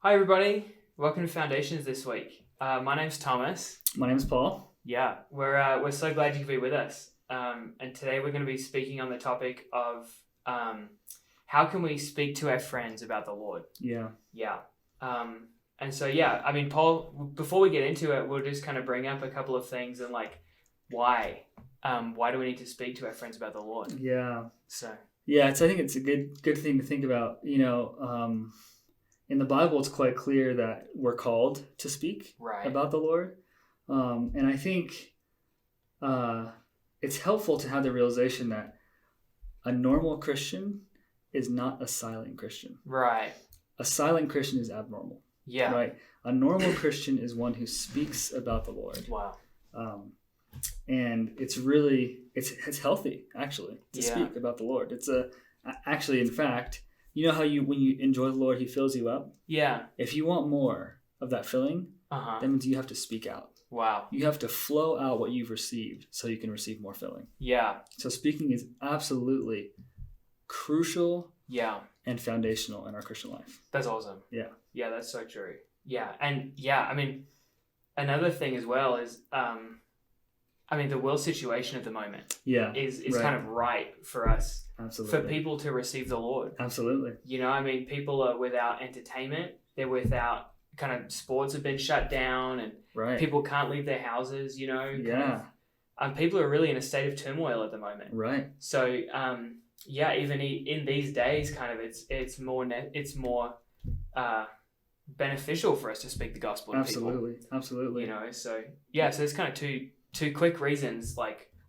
Hi everybody, welcome to Foundations this week. My name's Thomas. My name's Paul. Yeah, we're so glad you could be with us. And today we're going to be speaking on the topic of how can we speak to our friends about the Lord. Yeah. Paul, before we get into it, we'll just kind of bring up a couple of things and why do we need to speak to our friends about the Lord? Yeah. So I think it's a good thing to think about. In the Bible, it's quite clear that we're called to speak about the Lord. And I think it's helpful to have the realization that a normal Christian is not a silent Christian. Right. A silent Christian is abnormal. Yeah. Right. A normal Christian is one who speaks about the Lord. Wow. And it's healthy actually to speak about the Lord. In fact, you know how when you enjoy the Lord, He fills you up? Yeah. If you want more of that filling, that means you have to speak out. Wow. You have to flow out what you've received so you can receive more filling. Yeah. So speaking is absolutely crucial and foundational in our Christian life. That's awesome. Yeah. Yeah, that's so true. Yeah. And another thing as well is, the world situation at the moment is kind of right for us. Absolutely. For people to receive the Lord. Absolutely. People are without entertainment. They're without kind of sports have been shut down and people can't leave their houses, people are really in a state of turmoil at the moment. Right. So, even in these days, kind of it's more beneficial for us to speak the gospel to people. Absolutely. So there's kind of two quick reasons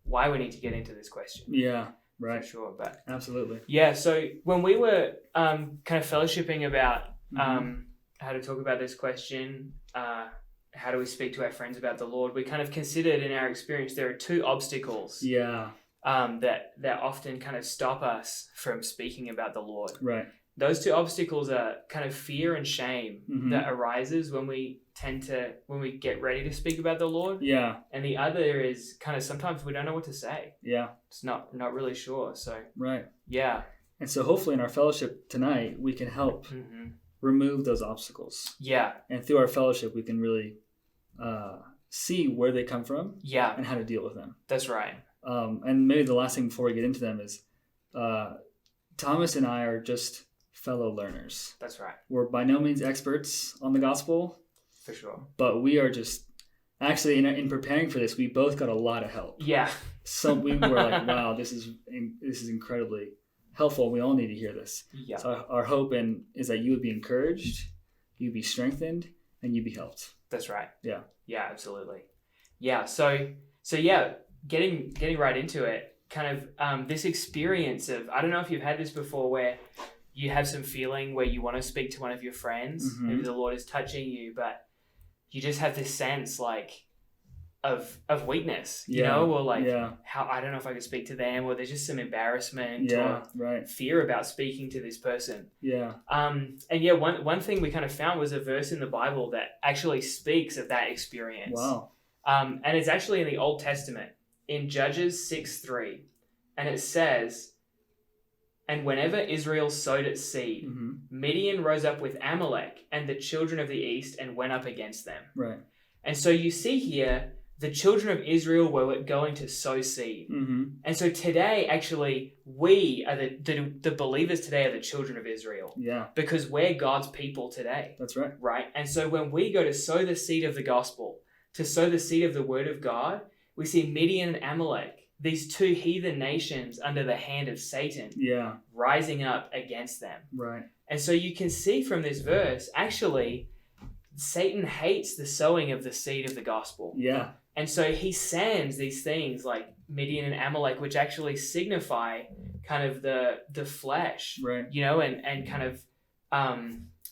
why we need to get into this question. Yeah. Right. For sure, but absolutely. Yeah. So when we were kind of fellowshipping about how to talk about this question, how do we speak to our friends about the Lord? We kind of considered in our experience there are two obstacles. Yeah. That often kind of stop us from speaking about the Lord. Right. Those two obstacles are kind of fear and shame that arises when we get ready to speak about the Lord. Yeah. And the other is kind of sometimes we don't know what to say. Yeah. It's not really sure. So right. Yeah. And so hopefully in our fellowship tonight we can help remove those obstacles. Yeah. And through our fellowship we can really see where they come from. Yeah. And how to deal with them. That's right. And maybe the last thing before we get into them is Thomas and I are just fellow learners. That's right. We're by no means experts on the gospel. For sure. But we are just actually in preparing for this, we both got a lot of help. Yeah. So we were like, wow, this is incredibly helpful. We all need to hear this. Yeah. So our hope is that you would be encouraged, you'd be strengthened, and you'd be helped. That's right. Yeah. Yeah, absolutely. Yeah. So getting right into it, kind of this experience of, I don't know if you've had this before where you have some feeling where you want to speak to one of your friends. Maybe the Lord is touching you, but you just have this sense of weakness, or how I don't know if I could speak to them, or there's just some embarrassment or fear about speaking to this person. Yeah. One thing we kind of found was a verse in the Bible that actually speaks of that experience. Wow. And it's actually in the Old Testament in Judges 6:3, and it says, "And whenever Israel sowed its seed, Midian rose up with Amalek and the children of the east and went up against them." Right. And so you see here, the children of Israel were going to sow seed. And so today, actually, we are the believers today are the children of Israel. Yeah. Because we're God's people today. That's right. Right? And so when we go to sow the seed of the gospel, to sow the seed of the word of God, we see Midian and Amalek, these two heathen nations under the hand of Satan, rising up against them. Right. And so you can see from this verse, actually, Satan hates the sowing of the seed of the gospel. Yeah. And so he sends these things like Midian and Amalek, which actually signify kind of the flesh, right? And kind of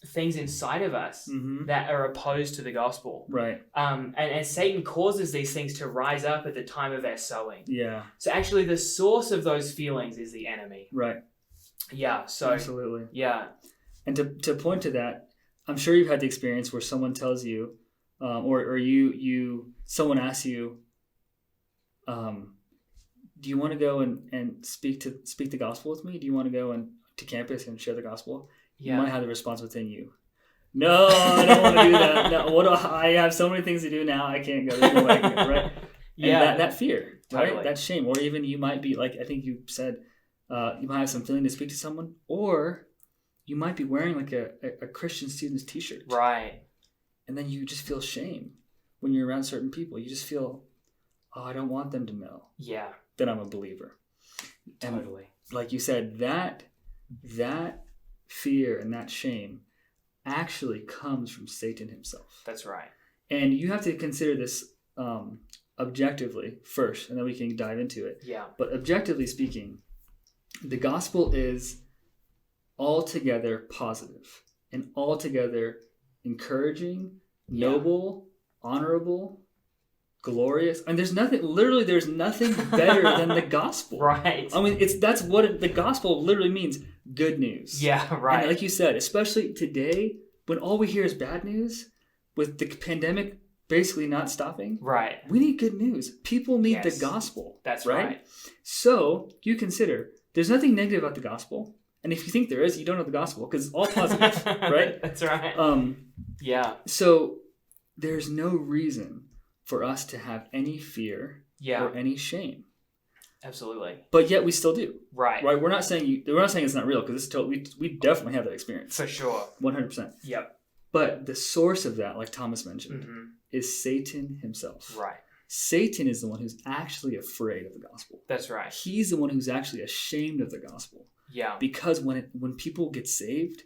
things inside of us that are opposed to the gospel. Right. And Satan causes these things to rise up at the time of our sowing. Yeah. So actually the source of those feelings is the enemy. Right. Yeah. So absolutely. Yeah. And to point to that, I'm sure you've had the experience where someone tells you, or someone asks you, do you want to go and speak the gospel with me? Do you want to go to campus and share the gospel? Yeah. You might have the response within you, No, I don't want to do that. No, I have so many things to do now. I can't go. There's no way I can go, right? And that fear, right? Totally. That shame, or even you might be like, I think you said, you might have some feeling to speak to someone, or you might be wearing like a Christian student's T-shirt, right? And then you just feel shame when you're around certain people. You just feel, I don't want them to know, that I'm a believer. Totally. And like you said, that fear and that shame actually comes from Satan himself. That's right. And you have to consider this objectively first, and then we can dive into it. Yeah. But objectively speaking, the gospel is altogether positive and altogether encouraging, noble, honorable, glorious. And there's nothing better than the gospel. Right. I mean, that's what the gospel literally means. Good news. Yeah, right. And like you said, especially today, when all we hear is bad news, with the pandemic basically not stopping, right? We need good news. People need the gospel. That's right. So you consider there's nothing negative about the gospel, and if you think there is, you don't know the gospel because it's all positive, right? That's right. Yeah. So there's no reason for us to have any fear or any shame. Absolutely. But yet we still do. Right. We're not saying it's not real, because we definitely have that experience. For sure. 100%. Yep. But the source of that, like Thomas mentioned, is Satan himself. Right. Satan is the one who's actually afraid of the gospel. That's right. He's the one who's actually ashamed of the gospel. Yeah. Because when people get saved,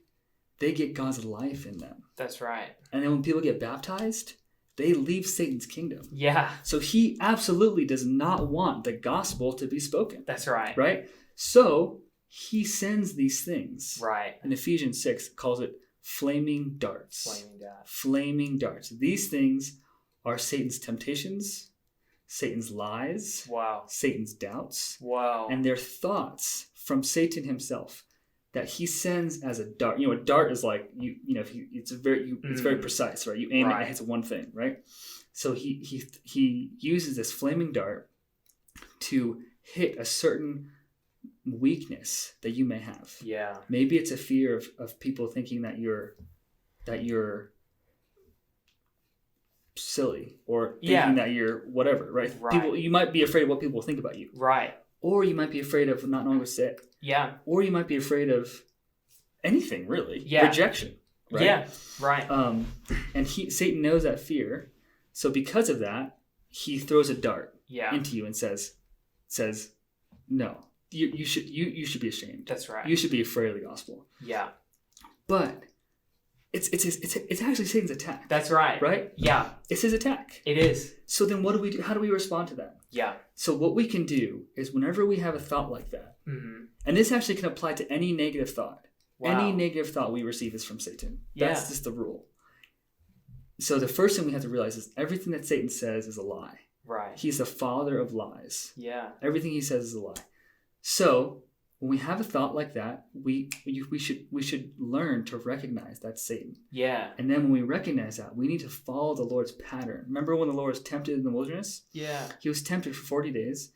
they get God's life in them. That's right. And then when people get baptized, they leave Satan's kingdom. Yeah. So he absolutely does not want the gospel to be spoken. That's right. Right? So he sends these things. Right. And Ephesians 6 calls it flaming darts. Flaming darts. These things are Satan's temptations, Satan's lies, Satan's doubts, and their thoughts from Satan himself that he sends as a dart. A dart is like it's very precise, right? You aim it, it hits one thing, right? So he uses this flaming dart to hit a certain weakness that you may have. Yeah. Maybe it's a fear of people thinking that you're silly, or thinking that you're whatever, right? People, you might be afraid of what people will think about you. Right. Or you might be afraid of not knowing what to say. Yeah. Or you might be afraid of anything, really. Yeah. Rejection. Right? Yeah. Right. And Satan knows that fear. So because of that, he throws a dart into you and says, no, you should be ashamed. That's right. You should be afraid of the gospel. Yeah. But it's actually Satan's attack. That's right. Right? Yeah. It's his attack. It is. So then what do we do? How do we respond to that? Yeah. So what we can do is whenever we have a thought like that, and this actually can apply to any negative thought. Wow. Any negative thought we receive is from Satan. That's just the rule. So the first thing we have to realize is everything that Satan says is a lie. Right. He's the father of lies. Yeah. Everything he says is a lie. So when we have a thought like that, we should learn to recognize that's Satan. Yeah. And then when we recognize that, we need to follow the Lord's pattern. Remember when the Lord was tempted in the wilderness? Yeah. He was tempted for 40 days.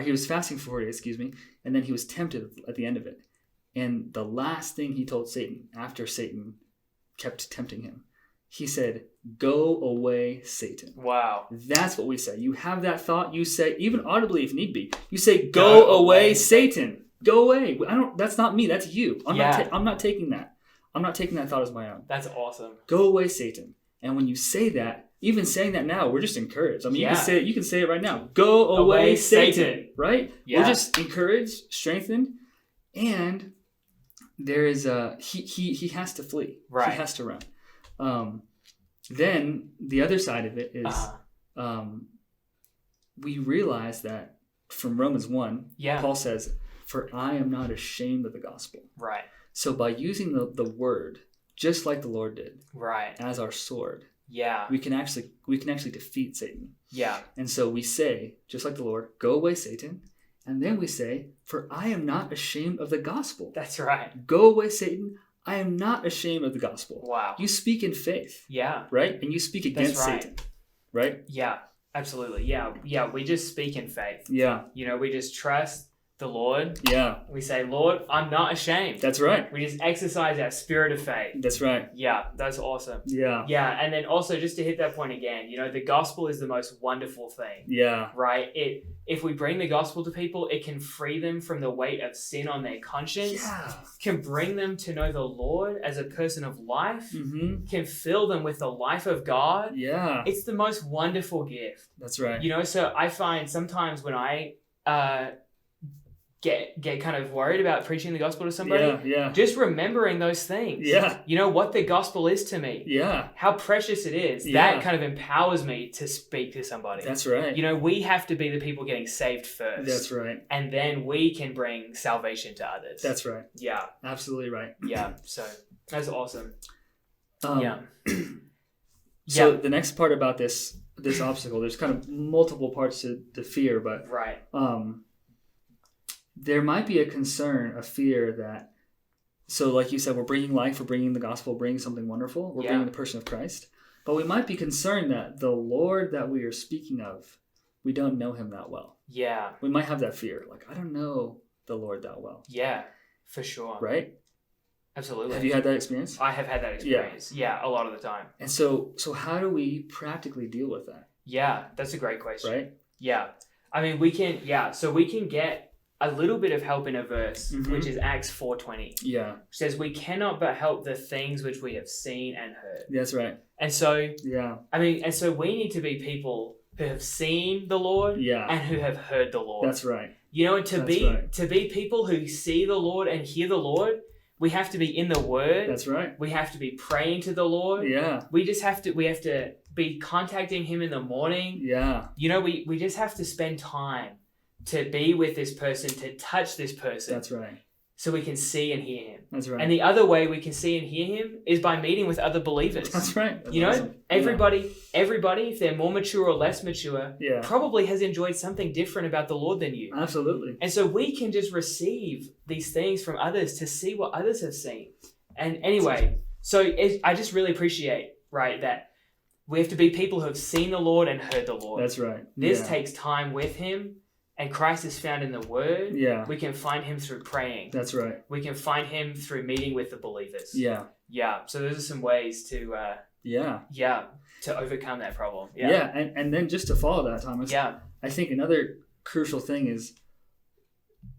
He was fasting for 40 days, and then he was tempted at the end of it. And the last thing he told Satan, after Satan kept tempting him, he said, "Go away, Satan." Wow. That's what we say. You have that thought, you say, even audibly if need be, you say, "Go away, Satan." Go away. That's not me. That's you. I'm not taking that. I'm not taking that thought as my own. That's awesome. Go away, Satan. And when you say that, even saying that now, we're just encouraged. I mean, you can say it right now. Go away, Satan. Right? Yeah. We're just encouraged, strengthened, and there is he has to flee. Right. He has to run. Then the other side of it is we realize that from Romans 1, Paul says, "For I am not ashamed of the gospel." Right. So by using the word, just like the Lord did, right, as our sword, we can actually defeat Satan. Yeah. And so we say, just like the Lord, "Go away, Satan." And then we say, "For I am not ashamed of the gospel." That's right. Go away, Satan. I am not ashamed of the gospel. Wow. You speak in faith. Yeah. Right? And you speak against Satan. Right? Yeah. Absolutely. Yeah. Yeah. We just speak in faith. Yeah. We just trust the Lord. Yeah. We say, Lord, I'm not ashamed. That's right. We just exercise our spirit of faith. That's right. Yeah, that's awesome. Yeah. Yeah, and then also just to hit that point again, the gospel is the most wonderful thing. Yeah. Right? If we bring the gospel to people, it can free them from the weight of sin on their conscience. Yeah. Can bring them to know the Lord as a person of life. Mm-hmm. Can fill them with the life of God. Yeah. It's the most wonderful gift. That's right. So I find sometimes when I get kind of worried about preaching the gospel to somebody, just remembering those things. Yeah. What the gospel is to me. Yeah. How precious it is. Yeah. That kind of empowers me to speak to somebody. That's right. We have to be the people getting saved first. That's right. And then we can bring salvation to others. That's right. Yeah. Absolutely right. Yeah. So that's awesome. So the next part about this obstacle, there's kind of multiple parts to fear, but right. There might be a concern, a fear that, so like you said, we're bringing life, we're bringing the gospel, bringing something wonderful, we're bringing the person of Christ, but we might be concerned that the Lord that we are speaking of, we don't know him that well. Yeah. We might have that fear, like, I don't know the Lord that well. Yeah, for sure. Right? Absolutely. Have you had that experience? I have had that experience. Yeah, a lot of the time. And so how do we practically deal with that? Yeah, that's a great question. Right? Yeah. I mean, we can get a little bit of help in a verse, which is Acts 4:20. Yeah. Which says, we cannot but help the things which we have seen and heard. That's right. And so, so we need to be people who have seen the Lord and who have heard the Lord. That's right. And to be people who see the Lord and hear the Lord, we have to be in the Word. That's right. We have to be praying to the Lord. Yeah. We have to be contacting him in the morning. Yeah. We just have to spend time to be with this person, to touch this person. That's right. So we can see and hear him. That's right. And the other way we can see and hear him is by meeting with other believers. That's right. That's awesome. Everybody, if they're more mature or less mature, probably has enjoyed something different about the Lord than you. Absolutely. And so we can just receive these things from others to see what others have seen. And anyway, I just really appreciate, right, that we have to be people who have seen the Lord and heard the Lord. That's right. This takes time with him. And Christ is found in the Word. Yeah. We can find him through praying. That's right. We can find him through meeting with the believers. Yeah. Yeah. So those are some ways to to overcome that problem. Yeah. Yeah. And then just to follow that, Thomas. Yeah. I think another crucial thing is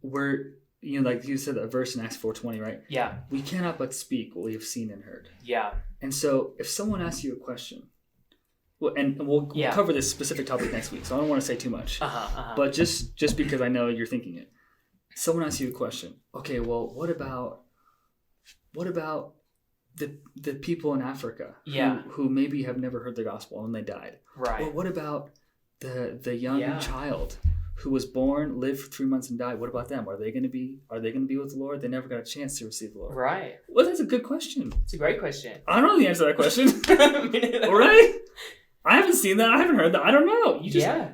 like you said, that verse in Acts 4:20, right? Yeah. We cannot but speak what we have seen and heard. Yeah. And so if someone asks you a question, we'll cover this specific topic next week, so I don't want to say too much. But just because I know you're thinking it, someone asks you a question. Okay, well, what about the people in Africa who maybe have never heard the gospel and they died? Right. Well, what about the young child who was born, lived for 3 months, and died? What about them? Are they going to be with the Lord? They never got a chance to receive the Lord. Right. Well, that's a good question. It's a great question. I don't know the answer to that question. Right? I haven't seen that. I haven't heard that. I don't know.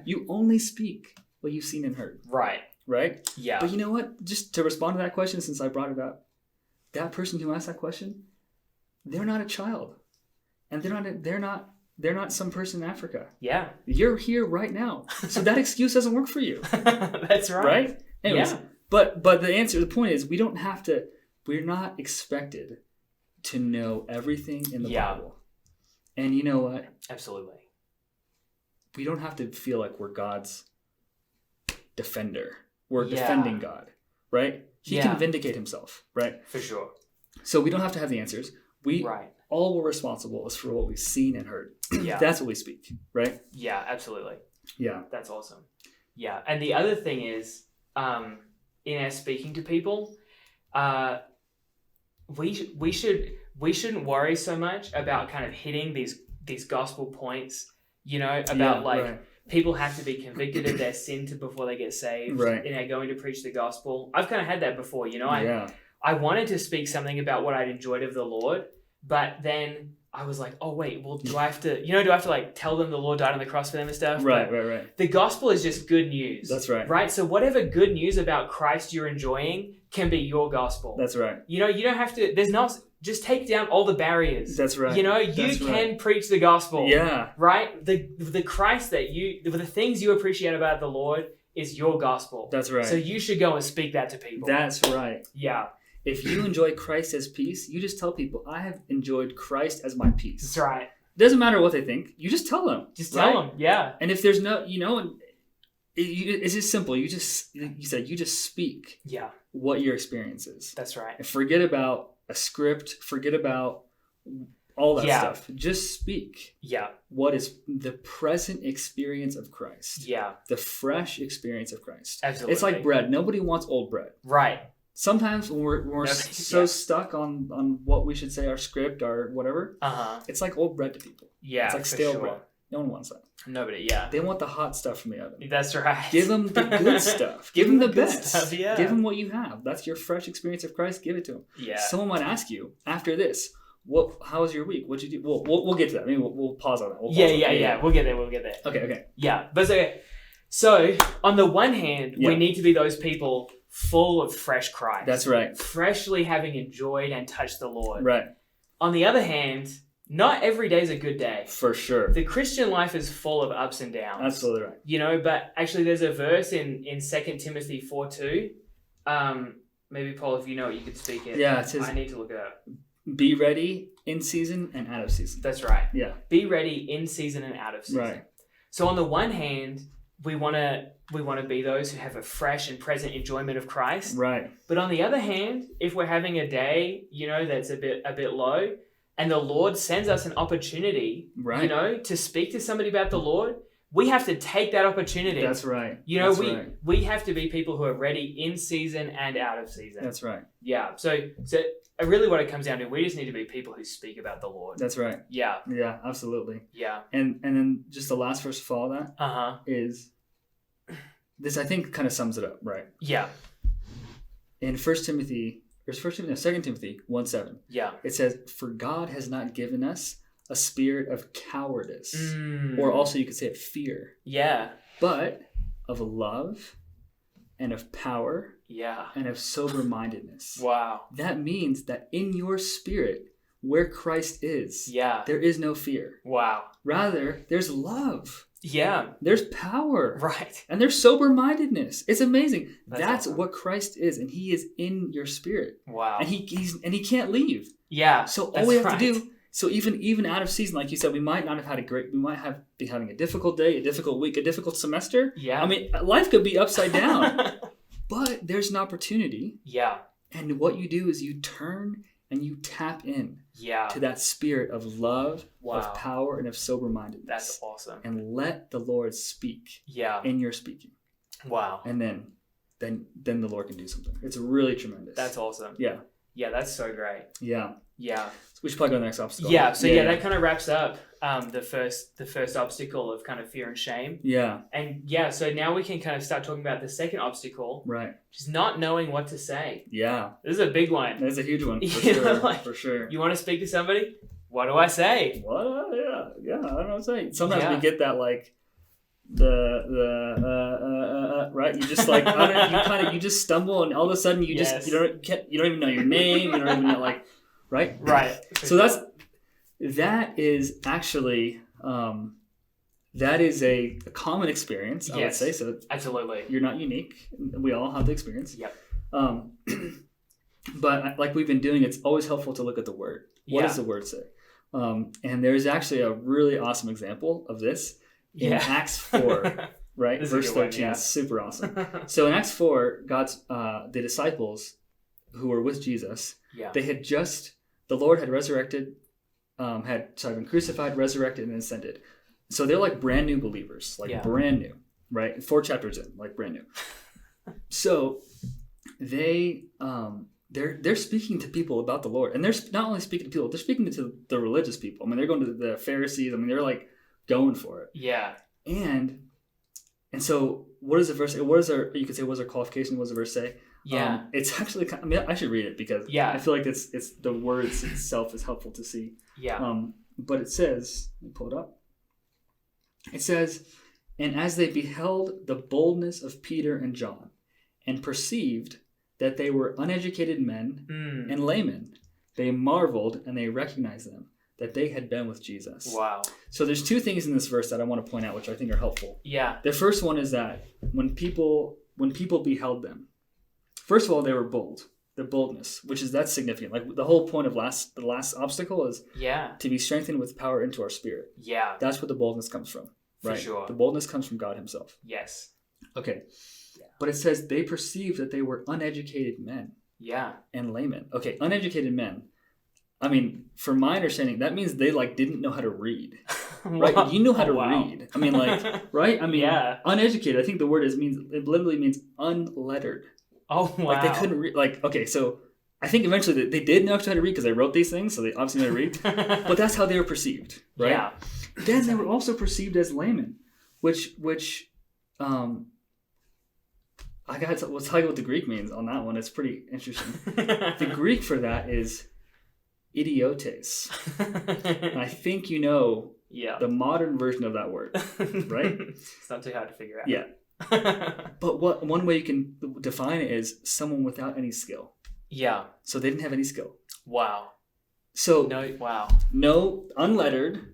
You only speak what you've seen and heard. Right. Right? Yeah. But you know what? Just to respond to that question, since I brought it up, that person who asked that question, they're not a child. And they're not some person in Africa. Yeah. You're here right now. So that excuse doesn't work for you. That's right. Right? Anyways, but the point is, we're not expected to know everything in the Bible. And you know what? Absolutely. We don't have to feel like we're God's defender. We're defending God, right? He can vindicate himself, right? For sure. So we don't have to have the answers. All we're responsible is for what we've seen and heard. Yeah. That's what we speak, right? Yeah, absolutely. Yeah. That's awesome. Yeah. And the other thing is, in our speaking to people, we shouldn't worry so much about kind of hitting these gospel points, about people have to be convicted of their sin before they get saved. Right. Going to preach the gospel. I've kind of had that before, I wanted to speak something about what I'd enjoyed of the Lord, but then I was like, oh wait, well, do I have to like tell them the Lord died on the cross for them and stuff? Right. The gospel is just good news. That's right. Right? So whatever good news about Christ you're enjoying can be your gospel. That's right. You don't have to, just take down all the barriers. That's right. You can preach the gospel. Yeah. Right? The Christ the things you appreciate about the Lord is your gospel. That's right. So you should go and speak that to people. That's right. Yeah. If you enjoy Christ as peace, you just tell people, I have enjoyed Christ as my peace. That's right. Doesn't matter what they think. You just tell them. Just tell them. Yeah. And if there's no, it's just simple. You just speak. Yeah. What your experience is. That's right. And forget about a script. Forget about all that stuff. Just speak. Yeah. What is the present experience of Christ? Yeah. The fresh experience of Christ. Absolutely. It's like bread. Nobody wants old bread. Right. Sometimes when we're stuck on what we should say, our script or whatever, it's like old bread to people. Yeah, it's like stale bread. No one wants that. Nobody, yeah. They want the hot stuff from the oven. That's right. Give them the good stuff. Give them the best. Stuff, yeah. Give them what you have. That's your fresh experience of Christ. Give it to them. Yeah. Someone might ask you after this, how was your week? What'd you do? We'll get to that. Maybe we'll pause on that. We'll get there. Okay. Yeah. But so on the one hand, we need to be those people full of fresh Christ. That's right. Freshly having enjoyed and touched the Lord. Right. On the other hand, not every day is a good day. For sure. The Christian life is full of ups and downs. Absolutely right. But actually there's a verse in 2 Timothy 4:2. Maybe Paul, if you know it, you could speak it. Yeah, it says, I need to look it up. Be ready in season and out of season. That's right. Yeah. Be ready in season and out of season. Right. So on the one hand, we want to be those who have a fresh and present enjoyment of Christ. Right. But on the other hand, if we're having a day, that's a bit low, and the Lord sends us an opportunity, to speak to somebody about the Lord, we have to take that opportunity. That's right. We have to be people who are ready in season and out of season. That's right. Yeah. So really what it comes down to, we just need to be people who speak about the Lord. That's right. Yeah. Yeah, absolutely. Yeah. And then just the last verse to follow that is this, I think, kind of sums it up, right? Yeah. In 2 Timothy 1:7. Yeah. It says, for God has not given us a spirit of cowardice, or also you could say of fear. Yeah. But of love and of power. Yeah. And of sober-mindedness. Wow. That means that in your spirit, where Christ is, there is no fear. Wow. Rather, there's love. Yeah. There's power. Right. And there's sober-mindedness. It's amazing. That's awesome. what Christ is, and he is in your spirit. Wow. And he can't leave. Yeah. So all we have to do, so even out of season, like you said, we might not have had we might be having a difficult day, a difficult week, a difficult semester. Yeah. I mean, life could be upside down. But there's an opportunity. Yeah. And what you do is you turn and you tap in to that spirit of love, of power, and of sober-mindedness. That's awesome. And let the Lord speak in your speaking. Wow. And then the Lord can do something. It's really tremendous. That's awesome. Yeah. Yeah, that's so great. Yeah. Yeah. So we should probably go to the next obstacle. Yeah. So that kind of wraps up the first obstacle of kind of fear and shame. Yeah. And so now we can kind of start talking about the second obstacle. Right. Which is not knowing what to say. Yeah. This is a big one. That's a huge one. For sure. You want to speak to somebody? What do I say? What? Yeah. I don't know what to say. Sometimes we get that like right. You just like you just stumble and all of a sudden you don't even know your name. You don't even know right. So that is actually that is a common experience. I would say so. Absolutely. You're not unique. We all have the experience. Yep. But like we've been doing, it's always helpful to look at the word. What does the word say? And there's actually a really awesome example of this in Acts 4, right? Verse 13. It's super awesome. So in Acts 4, the disciples who were with Jesus, they had the Lord had resurrected, been crucified, resurrected, and ascended. So they're like brand new believers, brand new, right? 4 chapters in, like brand new. So they're speaking to people about the Lord, and they're not only speaking to people, they're speaking to the religious people. I mean, they're going to the Pharisees. I mean, they're like going for it. Yeah. And so what does the verse say? What is our qualification? What does the verse say? Yeah. It's actually, I should read it because I feel like it's the words itself is helpful to see. Yeah. But it says, let me pull it up. It says, and as they beheld the boldness of Peter and John and perceived that they were uneducated men and laymen, they marveled and they recognized them. that they had been with Jesus. Wow. So there's two things in this verse that I want to point out, which I think are helpful. Yeah. The first one is that when people beheld them, first of all, they were bold. The boldness, that's significant. Like the whole point of the last obstacle is to be strengthened with power into our spirit. Yeah. That's where the boldness comes from. Right? For sure. The boldness comes from God himself. Yes. Okay. Yeah. But it says they perceived that they were uneducated men. Yeah. And laymen. Okay, uneducated men. I mean, from my understanding, that means they didn't know how to read. Right? You know how to read. I mean, right? I mean, uneducated. I think the word it literally means unlettered. Oh, wow. They couldn't read. Okay, so I think eventually they did know how to read because they wrote these things, so they obviously know how to read. But that's how they were perceived, right? Yeah. Then they were also perceived as laymen, which we'll tell you what the Greek means on that one. It's pretty interesting. The Greek for that is idiotes. And I think you know the modern version of that word, right? It's not too hard to figure out. Yeah. But one way you can define it is someone without any skill. Yeah. So they didn't have any skill. Wow. So no unlettered,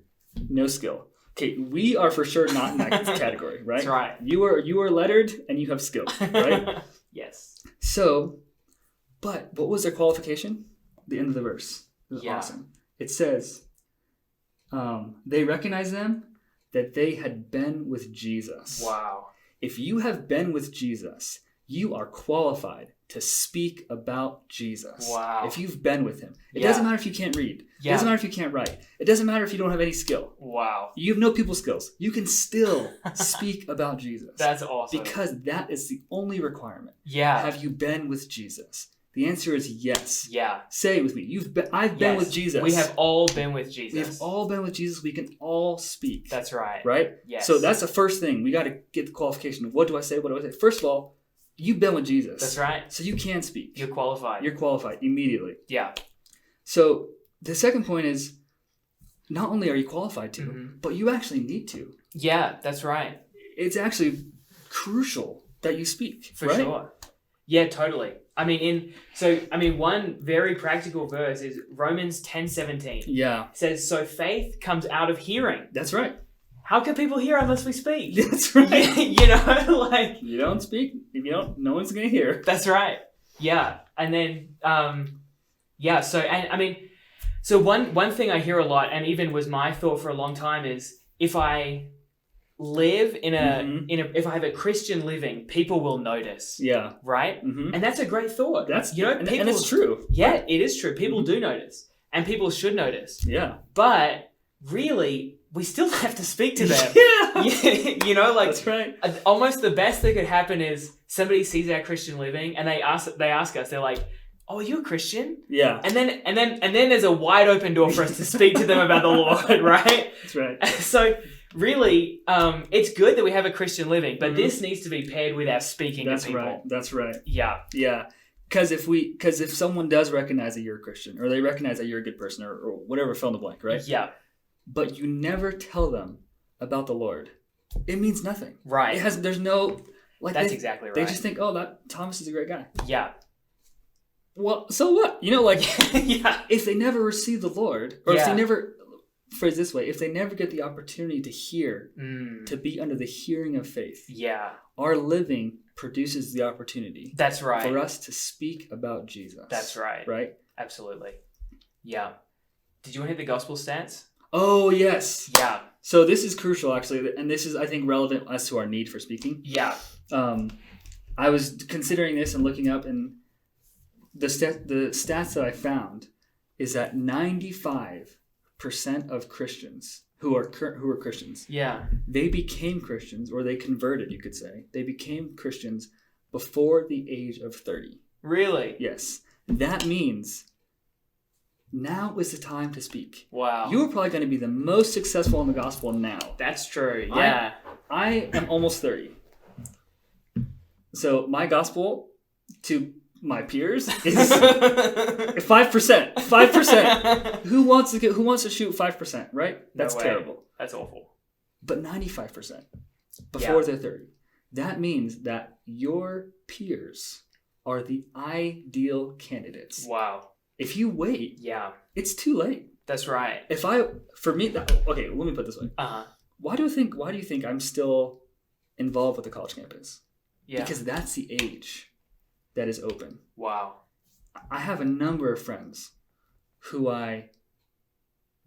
no skill. Okay, we are for sure not in that category, right? That's right. You are lettered and you have skill, right? Yes. So, but what was their qualification? The end of the verse. It was awesome. It says, they recognize them that they had been with Jesus. Wow. If you have been with Jesus, you are qualified to speak about Jesus. Wow. If you've been with him. It doesn't matter if you can't read. It doesn't matter if you can't write. It doesn't matter if you don't have any skill. Wow. You have no people skills. You can still speak about Jesus. That's awesome. Because that is the only requirement. Yeah. Have you been with Jesus? The answer is yes. Yeah. Say it with me. I've been with Jesus. We have all been with Jesus. We have all been with Jesus. We can all speak. That's right. Right? Yes. So that's the first thing. We got to get the qualification of what do I say? What do I say? First of all, you've been with Jesus. That's right. So you can speak. You're qualified. You're qualified immediately. Yeah. So the second point is not only are you qualified to, but you actually need to. Yeah, that's right. It's actually crucial that you speak. For sure. Yeah, totally. One very practical verse is Romans 10:17. Yeah. It says, so faith comes out of hearing. That's right. How can people hear unless we speak? That's right. You don't speak. If you don't, no one's going to hear. That's right. Yeah. And then, so one thing I hear a lot, and even was my thought for a long time, is if I live if I have a Christian living, people will notice. Yeah. Right? Mm-hmm. And that's a great thought. And it's true. Yeah, it is true. People do notice. And people should notice. Yeah. But really, we still have to speak to them. Yeah. That's right. Almost the best that could happen is somebody sees our Christian living and they ask us, they're like, oh, are you a Christian? Yeah. And then there's a wide open door for us to speak to them about the Lord, right? That's right. So really, it's good that we have a Christian living, but this needs to be paired with our speaking to people. That's right. Yeah. Yeah. Because if someone does recognize that you're a Christian, or they recognize that you're a good person, or whatever, fill in the blank, right? Yeah. But you never tell them about the Lord, it means nothing. Right. There's no, that's exactly right. They just think, oh, that Thomas is a great guy. Yeah. Well, so what? Yeah. If they never receive the Lord, or if they never, phrase this way, if they never get the opportunity to hear, to be under the hearing of faith, our living produces the opportunity. That's right. For us to speak about Jesus. That's right. Right? Absolutely. Yeah. Did you want to hit the gospel stance? Oh, yes. Yeah. So this is crucial, actually, and this is, I think, relevant as to our need for speaking. Yeah. I was considering this and looking up, and the stats that I found is that 95% of Christians who are Christians, they became Christians, or they converted, you could say. They became Christians before the age of 30. Really? Yes. That means now is the time to speak. Wow. You are probably going to be the most successful in the gospel now. That's true. Yeah. I am almost 30. So my gospel to my peers is 5%. 5%. Who wants to shoot 5%, right? That's terrible. That's awful. But 95% before they're 30. That means that your peers are the ideal candidates. Wow. If you wait, it's too late. That's right. For me, okay, let me put it this way. Why do you think I'm still involved with the college campus? Yeah. Because that's the age that is open. Wow. I have a number of friends who I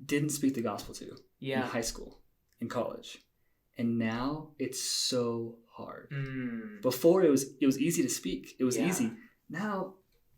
didn't speak the gospel to in high school, in college. And now it's so hard. Before it was easy to speak. It was easy. Now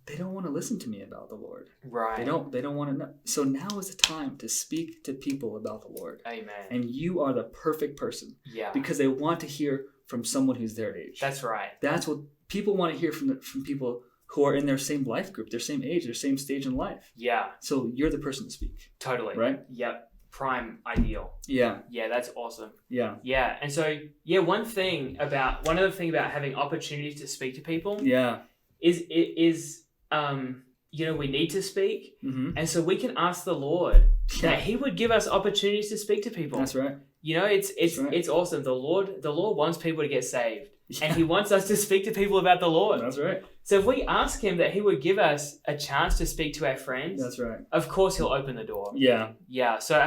they don't want to listen to me about the Lord. Right. They don't want to know. So now is the time to speak to people about the Lord. Amen. And you are the perfect person. Yeah. Because they want to hear from someone who's their age. That's right. That's what people want to hear from people who are in their same life group, their same age, their same stage in life. Yeah. So you're the person to speak. Totally. Right? Yep. Prime ideal. Yeah. Yeah, that's awesome. Yeah. Yeah. And so, one other thing about having opportunities to speak to people is we need to speak. Mm-hmm. And so we can ask the Lord that he would give us opportunities to speak to people. That's right. It's awesome. The Lord wants people to get saved. Yeah. And he wants us to speak to people about the Lord. That's right. So if we ask him that he would give us a chance to speak to our friends, that's right. Of course he'll open the door. Yeah. Yeah. So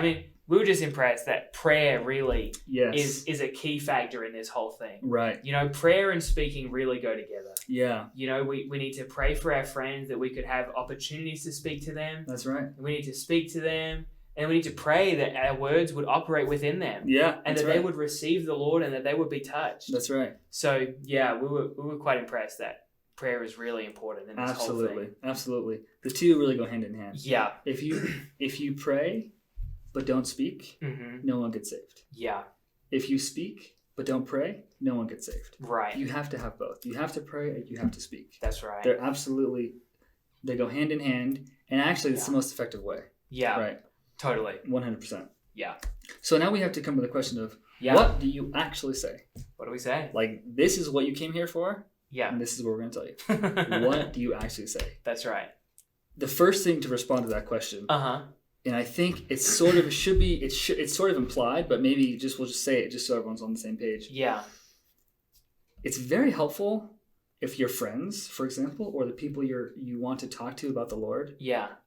we were just impressed that prayer really is a key factor in this whole thing. Right. Prayer and speaking really go together. Yeah. We need to pray for our friends that we could have opportunities to speak to them. That's right. We need to speak to them. And we need to pray that our words would operate within them. Yeah. And that they would receive the Lord and that they would be touched. That's right. So, we were quite impressed that prayer is really important in this whole thing. Absolutely. The two really go hand in hand. Yeah. If you pray but don't speak, no one gets saved. Yeah. If you speak but don't pray, no one gets saved. Right. You have to have both. You have to pray and you have to speak. That's right. They go hand in hand. And actually, it's the most effective way. Yeah. Right. Totally. 100%. Yeah. So now we have to come to the question of what do you actually say? What do we say? Like, this is what you came here for? Yeah. And this is what we're going to tell you. What do you actually say? That's right. The first thing to respond to that question, and I think it's sort of, it's sort of implied, but maybe we'll just say it just so everyone's on the same page. Yeah. It's very helpful if your friends, for example, or the people you want to talk to about the Lord,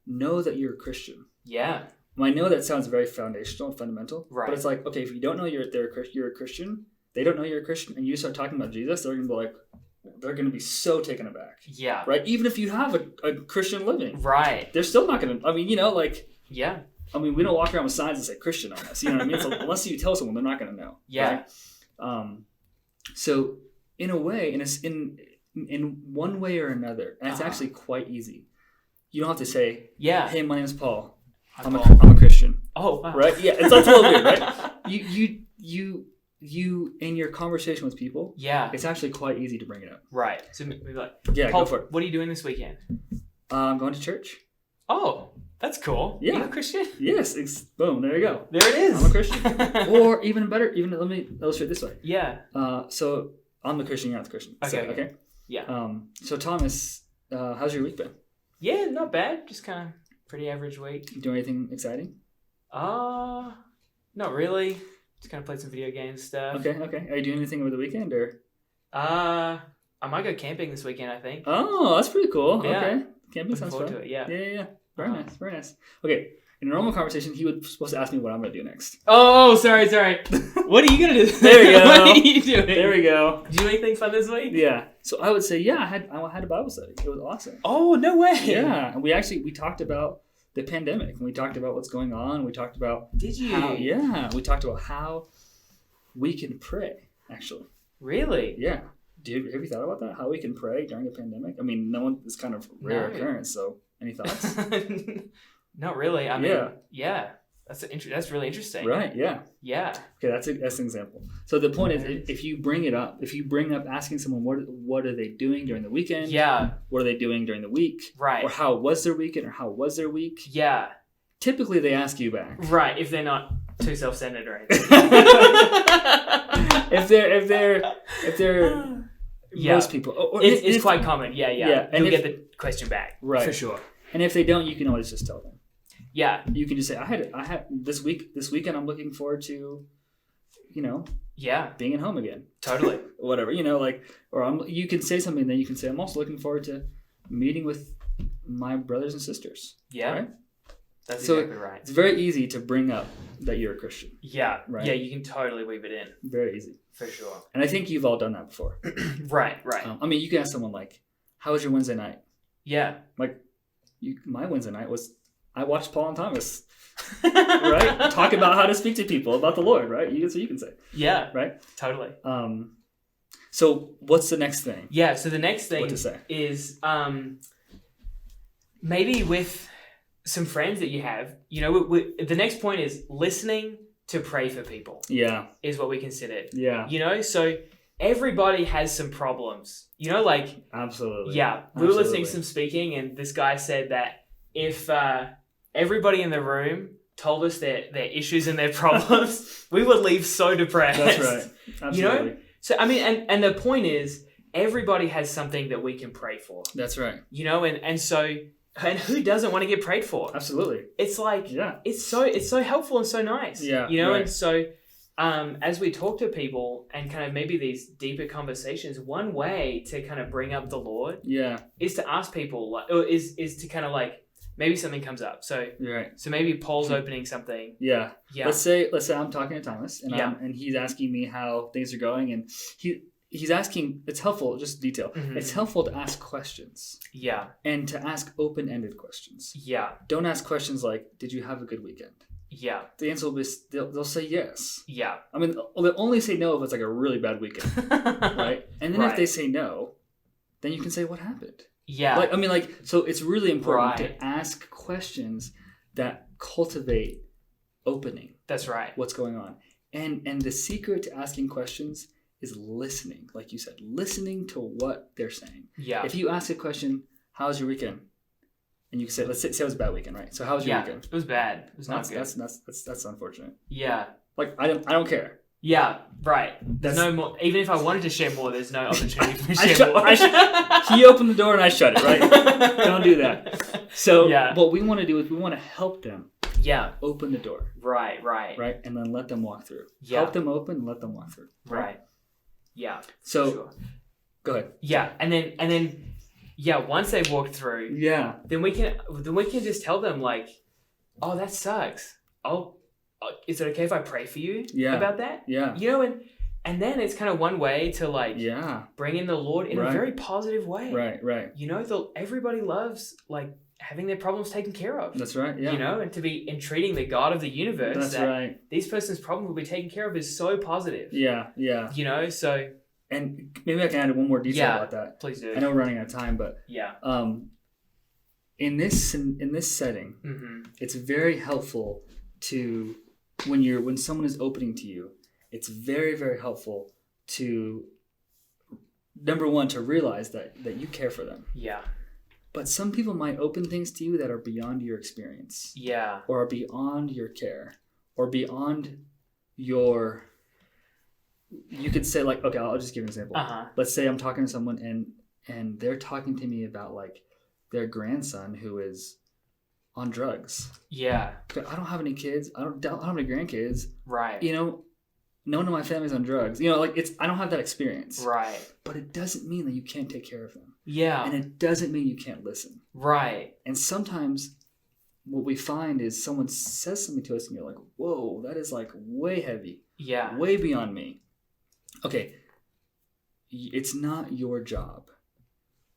know that you're a Christian. Yeah. I know that sounds very foundational and fundamental, right? But it's like, okay, if you don't know you're a Christian, they don't know you're a Christian, and you start talking about Jesus, they're going to be so taken aback. Yeah. Right? Even if you have a Christian living. Right. They're still not going to, yeah. We don't walk around with signs that say Christian on us. You know what I mean? So unless you tell someone, they're not going to know. Yeah. Right? So in a way, in one way or another, and it's actually quite easy. You don't have to say, hey, my name's Paul. I'm a Christian. Oh, wow. Right? Yeah, it's a little weird, right? You in your conversation with people, it's actually quite easy to bring it up. Right. So maybe Paul, go for it. What are you doing this weekend? I'm going to church. Oh, that's cool. Yeah. You're a Christian? Yes. Boom. There you go. There it is. I'm a Christian. Or even better, let me illustrate this way. Yeah. So I'm the Christian, you're not the Christian. Okay. So, okay. Yeah. So Thomas, how's your week been? Yeah, not bad. Just kind of pretty average week. You doing anything exciting? Not really. Just kind of played some video game stuff. Okay. Are you doing anything over the weekend or? I might go camping this weekend, I think. Oh, that's pretty cool. Yeah. Okay. Camping sounds fun. To it, yeah. Yeah. Very nice. Okay. In a normal conversation, he was supposed to ask me what I'm going to do next. Oh, sorry. What are you going to do? There we go. What are you doing? There we go. Did you do anything fun this week? Yeah. So I would say, I had a Bible study. It was awesome. Oh, no way. Yeah. And we talked about the pandemic, and we talked about what's going on. We talked about we talked about how we can pray, actually. Really? Yeah. Have you thought about that? How we can pray during a pandemic? I mean, it's kind of rare occurrence, so any thoughts? Not really. I mean, yeah. That's really interesting. Right, yeah. Yeah. Okay, that's an example. So the point is, if you bring up asking someone what are they doing during the weekend? Yeah. What are they doing during the week? Right. Or how was their weekend or how was their week? Yeah. Typically they ask you back. Right, if they're not too self-centered or anything. if they're most people. It's quite common. Yeah. And you'll get the question back. Right. For sure. And if they don't, you can always just tell them. Yeah. You can just say, I had this weekend I'm looking forward to, being at home again. Totally. Whatever, you can say something, then you can say, I'm also looking forward to meeting with my brothers and sisters. Yeah. Right? That's exactly right. It's very easy to bring up that you're a Christian. Yeah. Right? Yeah, you can totally weave it in. Very easy. For sure. And I think you've all done that before. Right. I mean, you can ask someone like, how was your Wednesday night? Yeah. Like, my Wednesday night was, I watched Paul and Thomas, right? Talk about how to speak to people about the Lord, right? That's what you can say. Yeah. Right? Totally. So what's the next thing? Yeah, so the next thing what to say? Is maybe with some friends that you have, the next point is listening to pray for people. Yeah. Is what we consider. Yeah. So everybody has some problems. Absolutely. Yeah. We were listening to some speaking, and this guy said that if everybody in the room told us their issues and their problems, we would leave so depressed. That's right. Absolutely. So, I mean, and the point is, everybody has something that we can pray for. That's right. And who doesn't want to get prayed for? Absolutely. It's like, it's so helpful and so nice. Yeah. Right. And so, as we talk to people and kind of maybe these deeper conversations, one way to kind of bring up the Lord is to ask people, is to kind of like, maybe something comes up. So, so maybe Paul's opening something. Yeah. Let's say I'm talking to Thomas and he's asking me how things are going, and he's asking, it's helpful, just detail. Mm-hmm. It's helpful to ask questions. Yeah. And to ask open-ended questions. Yeah. Don't ask questions like, did you have a good weekend? Yeah. The answer will be, they'll say yes. Yeah. I mean, they'll only say no if it's like a really bad weekend. Right? And then if they say no, then you can say, what happened? Yeah. So it's really important to ask questions that cultivate opening. That's right. What's going on. And the secret to asking questions is listening. Like you said, listening to what they're saying. Yeah. If you ask a question, how was your weekend? And you can say, let's say it was a bad weekend, right? So how was your weekend? It was bad. It was not good. That's unfortunate. Yeah. Like I don't care. Yeah, right. There's no more. Even if I wanted to share more, there's no opportunity for me to share more. He opened the door and I shut it, right? Don't do that. So what we want to do is we want to help them. Yeah. Open the door. Right. Right. And then let them walk through. Yeah. Help them open and let them walk through. Right. Yeah. So go ahead. Yeah. And then once they've walked through, then we can just tell them like, oh, that sucks. Is it okay if I pray for you about that? Yeah. And then it's kind of one way to like bring in the Lord in a very positive way. Right. Everybody loves like having their problems taken care of. That's right. Yeah. And to be entreating the God of the universe that this person's problem will be taken care of is so positive. Yeah. Yeah. So. And maybe I can add one more detail about that. Please do. I know we're running out of time, but in this setting, it's very helpful to when someone is opening to you, it's very, very helpful to, number one, to realize that you care for them. Yeah. But some people might open things to you that are beyond your experience. Yeah. Or are beyond your care. Or beyond your... You could say like, okay, I'll just give an example. Let's say I'm talking to someone and they're talking to me about like their grandson who is on drugs. Yeah. I don't have any kids. I don't have any grandkids. Right. No one in my family's on drugs. I don't have that experience. Right. But it doesn't mean that you can't take care of them. Yeah. And it doesn't mean you can't listen. Right. And sometimes what we find is someone says something to us and you're like, whoa, that is like way heavy. Yeah. Way beyond me. Okay. It's not your job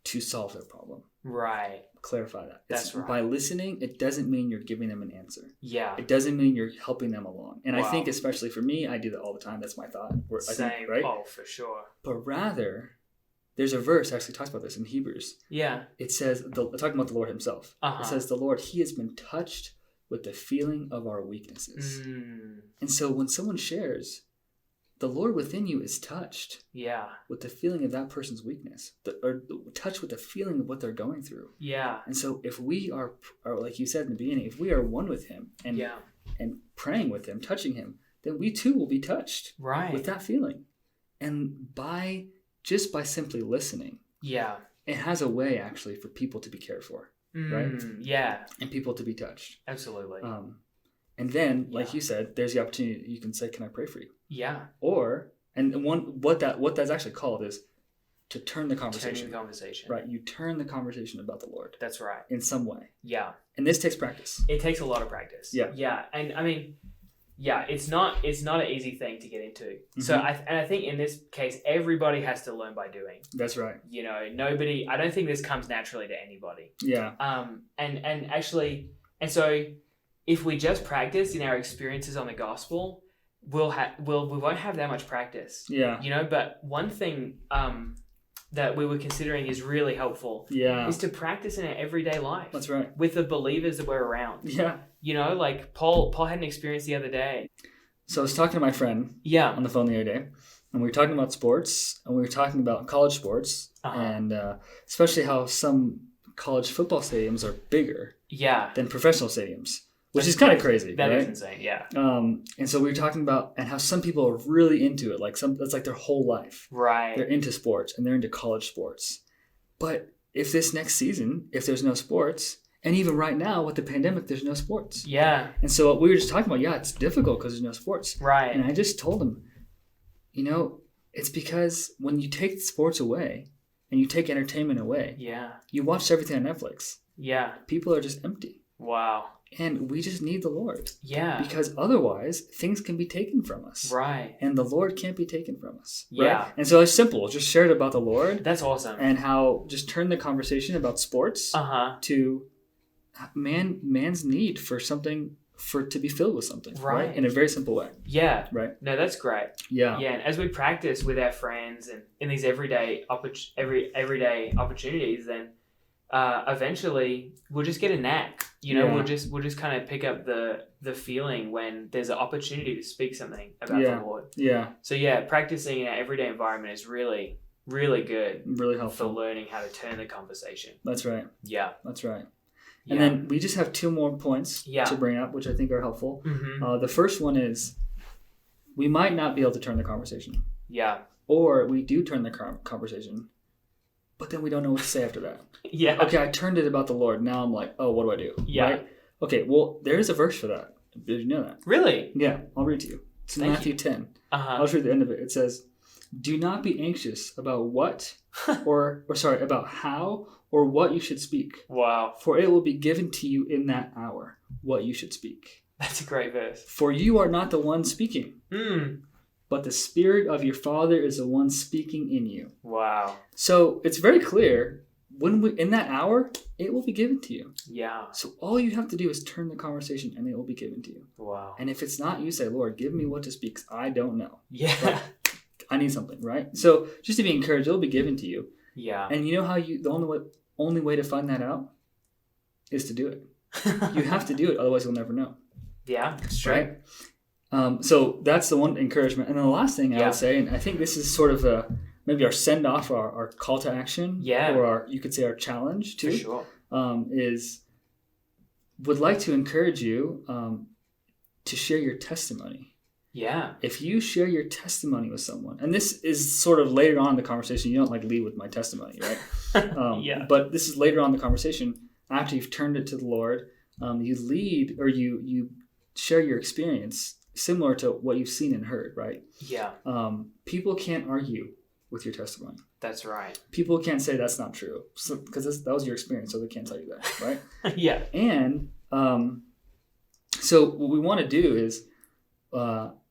to solve their problem. Right. Clarify that. That's right. By listening, it doesn't mean you're giving them an answer. Yeah. It doesn't mean you're helping them along. And I think especially for me, I do that all the time. That's my thought. Same. Right? Oh, for sure. But rather, there's a verse actually talks about this in Hebrews. Yeah. It says, talking about the Lord himself. It says, the Lord, he has been touched with the feeling of our weaknesses. And so when someone shares, the Lord within you is touched with the feeling of that person's weakness, or touched with the feeling of what they're going through. Yeah. And so if we are like you said in the beginning, if we are one with him and praying with him, touching him, then we too will be touched with that feeling. And by simply listening, it has a way actually for people to be cared for, right? Yeah. And people to be touched. Absolutely. And then, like you said, there's the opportunity you can say, "Can I pray for you?" Yeah. Or what that's actually called is to turn the conversation. Turning the conversation. Right. You turn the conversation about the Lord. That's right. In some way. Yeah. And this takes practice. It takes a lot of practice. Yeah. Yeah. And I mean, yeah, it's not an easy thing to get into. Mm-hmm. So I think in this case, everybody has to learn by doing. That's right. You know, I don't think this comes naturally to anybody. Yeah. And so if we just practice in our experiences on the gospel, we won't have that much practice. Yeah. You know, but one thing that we were considering is really helpful. Yeah. Is to practice in our everyday life. That's right. With the believers that we're around. Yeah. You know, like Paul had an experience the other day. So I was talking to my friend on the phone the other day, and we were talking about sports, and we were talking about college sports, and especially how some college football stadiums are bigger than professional stadiums, which is kind of crazy. That right? is insane, yeah. And so we were talking about and how some people are really into it, that's like their whole life. Right. They're into sports, and they're into college sports. But if this next season, if there's no sports, and even right now with the pandemic, there's no sports. Yeah. And so we were just talking about, it's difficult because there's no sports. Right. And I just told him, it's because when you take sports away and you take entertainment away, you watch everything on Netflix. Yeah. People are just empty. Wow. And we just need the Lord. Yeah. Because otherwise, things can be taken from us. Right. And the Lord can't be taken from us. Yeah. Right? And so it's simple. Just share it about the Lord. That's awesome. And how just turn the conversation about sports to man's need for something, to be filled with something. Right. In a very simple way. Yeah. Right. No, that's great. Yeah. Yeah. And as we practice with our friends and in these everyday opportunities, then eventually we'll just get a knack. We'll just kind of pick up the feeling when there's an opportunity to speak something about the Lord. Yeah. So practicing in our everyday environment is really, really good. Really helpful. For learning how to turn the conversation. That's right. Yeah. That's right. And then we just have two more points to bring up, which I think are helpful. Mm-hmm. The first one is we might not be able to turn the conversation. Yeah. Or we do turn the conversation, but then we don't know what to say after that. Yeah. Okay, I turned it about the Lord. Now I'm like, oh, what do I do? Yeah. Right? Okay, well, there's a verse for that. Did you know that? Really? Yeah, I'll read to you. It's in Matthew 10. I'll just read the end of it. It says, do not be anxious about about how or what you should speak. Wow. For it will be given to you in that hour what you should speak. That's a great verse. For you are not the one speaking, but the Spirit of your Father is the one speaking in you. Wow. So it's very clear, in that hour, it will be given to you. Yeah. So all you have to do is turn the conversation and it will be given to you. Wow. And if it's not, you say, Lord, give me what to speak, 'cause I don't know. Yeah. But I need something, right? So just to be encouraged, it'll be given to you. Yeah. And you know how the only way to find that out is to do it. You have to do it, otherwise you'll never know. Yeah, it's true. Right? So that's the one encouragement. And then the last thing I would say, and I think this is sort of maybe our send off, our call to action, or you could say our challenge too. For sure. Is would like to encourage you to share your testimony. Yeah. If you share your testimony with someone, and this is sort of later on in the conversation, you don't lead with my testimony, right? Yeah. But this is later on in the conversation after you've turned it to the Lord. You lead or you share your experience similar to what you've seen and heard, right? Yeah. People can't argue with your testimony. That's right. People can't say that's not true because that was your experience, so they can't tell you that, right? Yeah. And so what we want to do is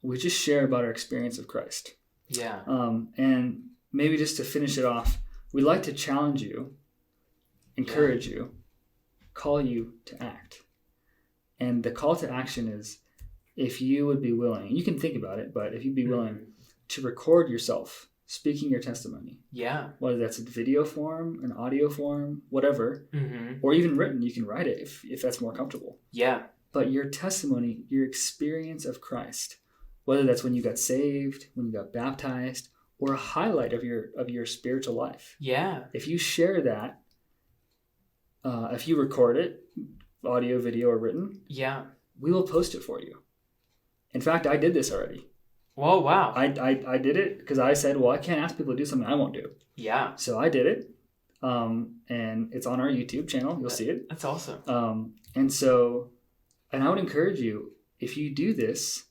we just share about our experience of Christ. Yeah. And maybe just to finish it off, we'd like to challenge you, encourage you, call you to act. And the call to action is if you would be willing, you can think about it, but if you'd be willing to record yourself speaking your testimony. Yeah. Whether that's in video form, an audio form, whatever, or even written, you can write it if that's more comfortable. Yeah. But your testimony, your experience of Christ, whether that's when you got saved, when you got baptized, or a highlight of your spiritual life. Yeah. If you share that, if you record it, audio, video, or written, we will post it for you. In fact, I did this already. Whoa, wow. I did it because I said, well, I can't ask people to do something I won't do. Yeah. So I did it. And it's on our YouTube channel. You'll see it. That's awesome. And I would encourage you, if you do this,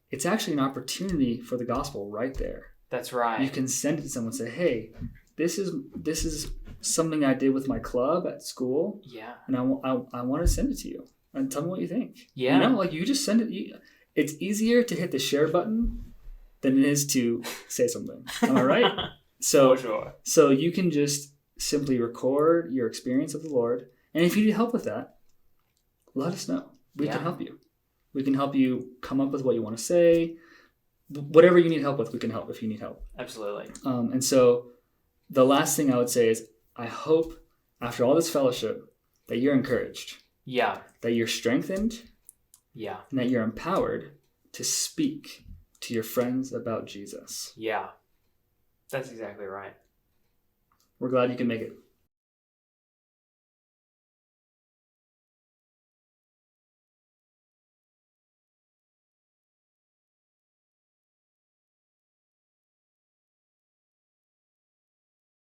it's actually an opportunity for the gospel right there. That's right. You can send it to someone and say, hey, this is something I did with my club at school. Yeah. And I want to send it to you and tell me what you think. Yeah. You know, like you just send it. It's easier to hit the share button than it is to say something. Am I right? So, for sure. So you can just simply record your experience of the Lord. And if you need help with that, let us know. We can help you. We can help you come up with what you want to say. Whatever you need help with, we can help if you need help. Absolutely. And so the last thing I would say is I hope after all this fellowship that you're encouraged. Yeah. That you're strengthened. Yeah. And that you're empowered to speak to your friends about Jesus. Yeah. That's exactly right. We're glad you can make it.